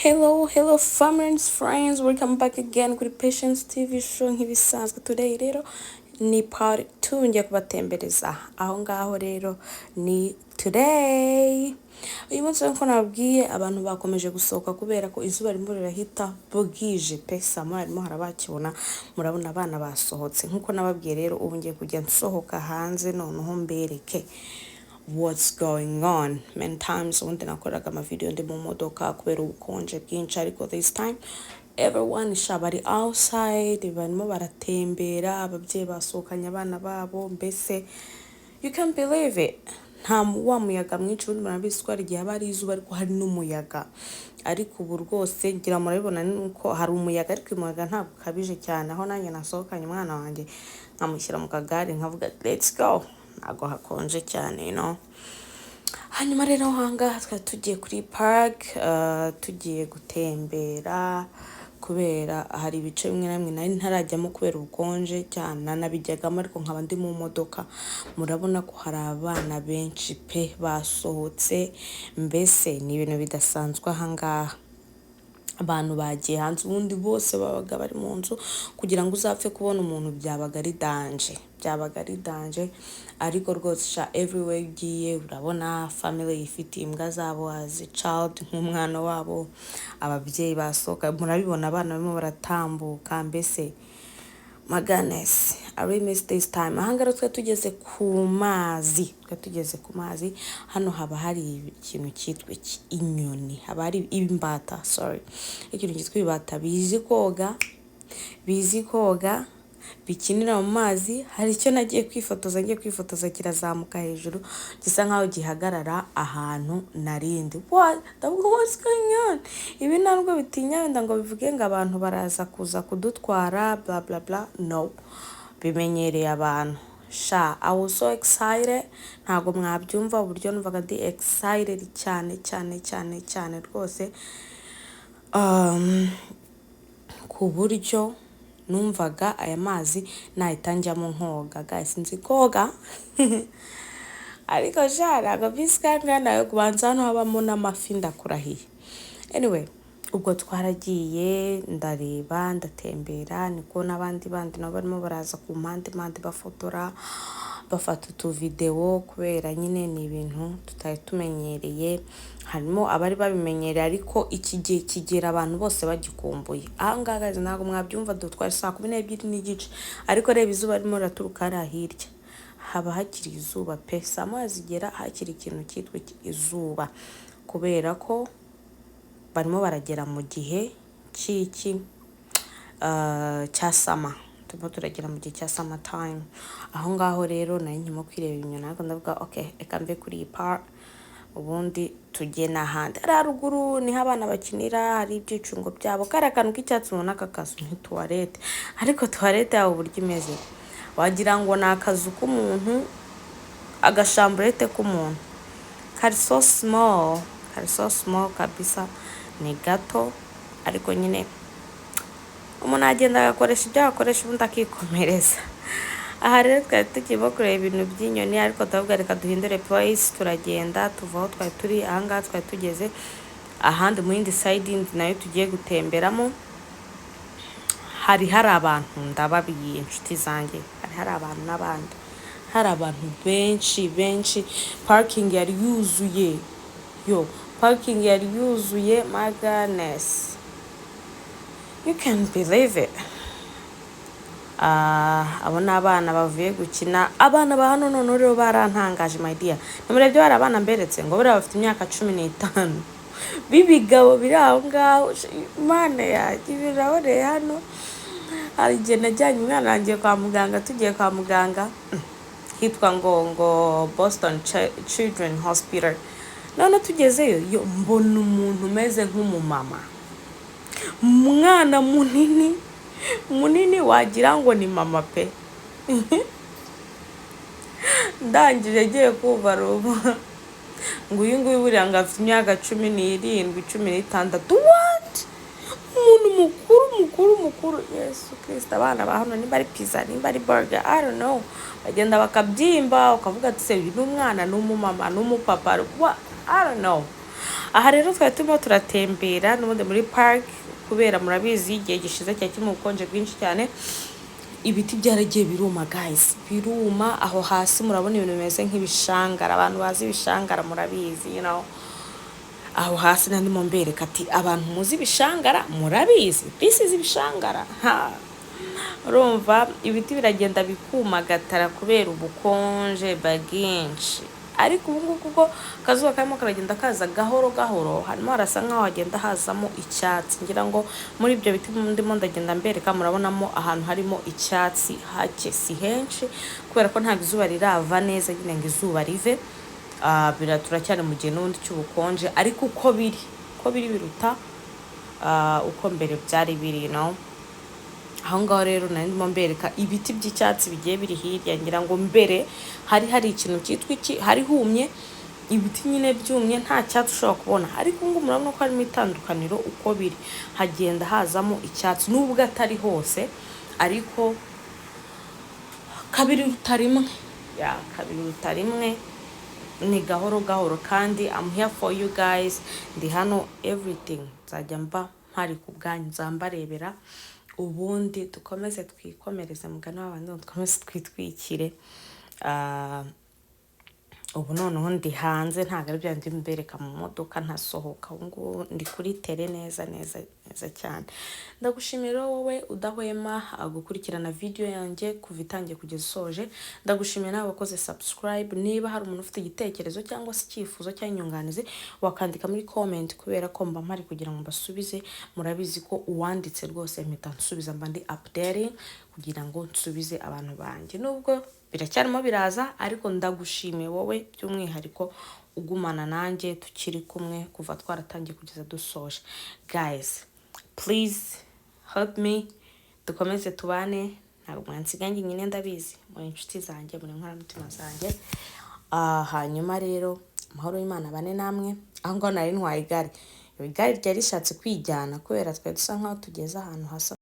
Hello family friends, welcome back again kuri Patience TV show nk'ibisanzwe. Today rero ni part 2 ngiye kubatembereza aho ngaho rero ni today. Uyu munsi nko nabwiye abantu bakomeje gusohoka kubera ko izuba rimwe rirahita bugije pesa marimo harabakibona murabona abana basohotse nkuko nababwiye rero ubu ngiye kujya nsohoka hanze noneho mbereke what's going on. Many times ubundi nakoraga ama video ndi mu modoka kubera ubukonje bwinshi, ariko this time everyone is bari outside, barimo baratembera, ababyeyi basohokanye abana babo, mbese you can believe it. Nta wa muyaga mwinshi ubundi murabizi ko ari igihe haba ari izuba ariko hari n'umuyaga, ariko ubu rwose ngira murabibona nuko hari umuyaga ariko umuyaga ntabwo kabije cyane, aho nanjye nasohokanye umwana wanjye nkamushyira mu kagare nkavuga let's go, ntago hakonje cyane hanyuma rero hanga twari tugiye kuri park, tugiye gutembera kubera hari ibice bimwe na bimwe nari ntarajyamo kubera ubukonje cyane, nanabijyagamo ariko nkaba ndi mu modoka. Murabona ko hari abana benshi pe basohotse, mbese ni ibintu bidasanzwe ahangaha. Abantu bagiye hanze ubundi bose babaga bari mu nzu, kugira ngo uzapfe kubona umuntu byabaga ari danger, ariko rwose sha everywhere ugiye urabona family ifite imbwa zabo as a child nk'umwana wabo, ababyeyi basohoka murabibona abana barimo baratambuka, mbese my goodness, I really miss this time. Ahangara twa tugeze ku mazi, hano haba hari ikintu cyitwa inyoni, haba hari ibimbata, ikintu cyitwa ibibata bizi koga bikinira mu mazi. Hari icyo nagiye kwifotoza kirazamuka hejuru gisa nkaho gihagarara ahantu narindi. What's going on? Ibi ntabwo bitinya wenda ngo bivuge ngo abantu baraza kuza kudutwara bla bla bla, no, bimenyereye abantu. Sha, I was so excited, ntago mwabyumva uburyo numvaga ndi excited cyane rwose, ku buryo numvaga aya mazi nahita njyamo nkoga. Guys, nzi koga ariko ntabwo bisikanga nayo kubanza hano habamo n'amafi ndakurahiye. Anyway, ubwo twaragiye ndareba ndatembera, niko n'abandi nabo barimo baraza ku mpande bafotora bafata utuvideo kubera nyine ni ibintu tutari tumenyereye. Harimo abari babimenyereye ariko iki gihe kigera abantu bose bagikumbuye. Ahangaha ntabwo mwabyumva, twari saa 12:30, ariko reba izuba ririmo raturuka hariya hirya, haba hakiri izuba pe, saa moya zigera hakiri ikintu cyitwa izuba, kubera ko barimo baragera mu gihe cya sama, turagera mu gihe cya summer time. Aho ngaho rero nari nkimo kwireba inyoni, ariko ndavuga okay, reka mve kuri iyi part ubundi tujye n'ahandi. Haruguru niho abana bakinira, hari ibyicungo byabo, kari akantu k'icyatsi ubona kakazu ni toilette, ariko toilette yawe uburyo imeze wagira ngo ni akazu k'umuntu, agashamburete k'umuntu, kari so small kabisa, ni gato ariko nyine umuntu agenda agakoresha ibyo akoresha ubundi akikomereza. Aha rero twari tugiye kureba ibintu by'inyoni, ariko turavuga reka duhindure place, turagenda tuva aho twari turi. Ahangaha twari tugeze ahandi mu yindi side nayo tugiye gutemberamo. Hari abantu ndababwiye inshuti zanjye, hari abantu n'abandi, hari abantu benshi, parking yari yuzuye, my goodness, you can believe it. Abo n'abana bavuye gukina, abana ba hano none rero barantangaje my dear. Namurebye bari abana mberetse ngo bari bafite imyaka 15 bibigabo biri aho ngaho. Imana yagiye birabore hano. Hari igihe najyanye umwana wanjye kwa muganga, tugiye kwa muganga hitwa ngo Boston Children Hospital. None tugezeyo yo mbona umuntu umeze nk'umumama, umwana munini wagira ngo ni mama pe. Ndangije giye kuva rubo ngo uyu nguyu buriya ngo afite imyaka 17 16. What? Umuntu mukuru, Yesu Kristo. Abana ba hano nimba ari pizza nimba ari burger, I don't know, bagenda bakabyimba ukavuga ati se uyu n'umwana n'umumama n'umupapa, I don't know. aha rero twari turimo turatembera n'ubundi muri park kubera murabizi igihe gishize cyari kirimo ubukonje bwinshi cyane. Ibiti byaragiye biruma guys, biruma. Aho hasi murabona ibintu bimeze nk'ibishangara, abantu bazi ibishangara murabizi, you know. Aho hasi nandimo mbereka ati abantu muzi ibishangara murabizi, this is ibishangara. Urumva ibiti biragenda bikumagatara kubera ubukonje bwinshi, ariko ubu ngubu kuko kazuba karimo karagenda kaza gahoro gahoro, harimo harasa nkaho hagenda hazamo icyatsi. Ngira ngo muri ibyo biti ndimo ndagenda mbereka murabonamo ahantu harimo icyatsi hake, si henshi kubera ko ntabwo izuba rirava neza nyine ngo izuba rive. Turacyari mu gihe n'ubundi cy'ubukonje, ariko uko biri biruta uko mbere byari biri, no. Aho ngaho rero ndimo mbereka ibiti by'icyatsi bigiye biri hirya. Ngira ngo mbere hari ikintu cyitwa iki, hari humye ibiti nyine byumye, nta cyatsi ushobora kubona, ariko ngo murabona ko harimo itandukaniro uko biri, hagenda hazamo icyatsi nubwo atari hose, ariko kabiri rutarimwe ni gahoro gahoro. Kandi I'm here for you guys, ndi hano everything nzajya mba mpari ku bwanyu, nzambarebera ubundi dukomeze twikomereze mugana w'abandi, dukomeze twitwikire. Ubu noneho ndi hanze, ntabwo ari bya ndi mbereka mu modoka ntasohoka. Ubu ndi kuri tele neza cyane. Ndagushimira wowe udahwema gukurikirana video yanjye kuva itangiye kugeza isoje. Ndagushimira nawe wakoze subscribe. Niba hari umuntu ufite igitekerezo cyangwa se icyifuzo cyangwa inyunganizi, wakandika muri comment kubera ko mba mpari kugira ngo mbasubize. Murabizi ko uwanditse rwose mpita nsubiza, mba ndi updating kugira ngo nsubize abantu banjye. Nubwo biracyarimo biraza, ariko ndagushimiye wowe by'umwihariko ugumana nanjye tukiri kumwe kuva twaratangiye kugeza dusoje. Guys, please help me, dukomeze tubane. Ntabwo mwansiganye nyine, ndabizi muri inshuti zanjye, muri nkoramutima zanjye. Hanyuma rero amahoro y'Imana bane namwe. Aho ngaho nari ntwaye igare ryari rishatse kwijyana kubera twari dusa nkaho tugeze ahantu hasa